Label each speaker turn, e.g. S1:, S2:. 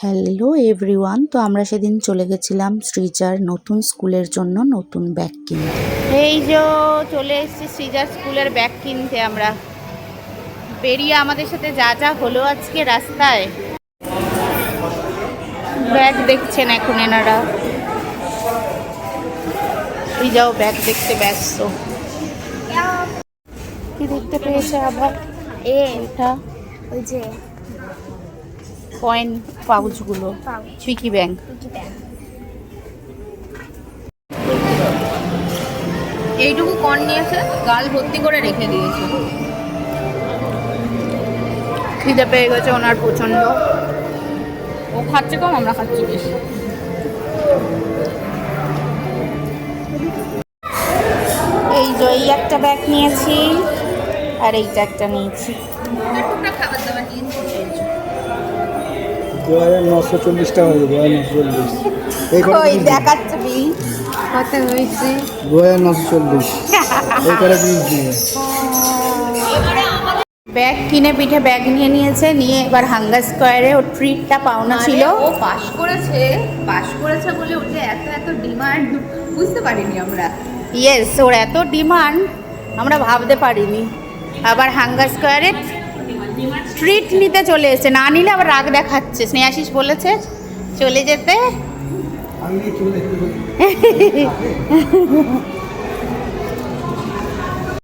S1: Hello everyone, তো আমরা সেদিন চলে গেছিলাম সৃজার নতুন স্কুলের জন্য নতুন ব্যাগ কিনতে। এই যে চলে এসেছি সৃজার স্কুলের ব্যাগ কিনতে। আমরা বেরিয়ে আমাদের সাথে যা যা হলো আজকে রাস্তায়, ব্যাগ দেখছেন এখন এনারা। সৃজাও ব্যাগ দেখতে ব্যস্ত। কি দেখতে পেয়েছে আবার? এটা
S2: ওই যে
S1: কয়েন পাউচগুলো, পিকি ব্যাংক।
S2: এইটুকু কর্ন নিয়েছে, গাল ভর্তি করে রেখে দিয়েছে।
S1: খিদে পেয়ে গেছে ওনার প্রচন্ড।
S2: ও খাচ্ছে কম, আমরা খাচ্ছি বেশি।
S1: এই যে এই একটা ব্যাগ নিয়েছি আর এইটা একটা নিয়েছি।
S2: খাবার দাবার নিয়ে
S3: 2940 টাকা হয়েছে। 2940
S1: ওই দেখাচ্ছে বিল
S2: কত হয়েছে।
S3: 2940 এই করে পিস দিয়ে।
S1: ব্যাগ কিনে পিঠে ব্যাগ নিয়ে নিয়েছে, নিয়ে এবার হাঙ্গার স্কোয়ারে ওর ট্রিটটা পাওনা ছিল।
S2: ও পাস করেছে বলে ওর যে এত এত ডিমান্ড বুঝতে পারিনি আমরা।
S1: ইয়েস, ওর এত ডিমান্ড আমরা ভাবতে পারিনি। আবার হাঙ্গার স্কোয়ারে ট্রিট নিতে চলে এসেছে, না নিলে আবার রাগ দেখাচ্ছে। স্নেহাশিস বলেছে চলে যেতে।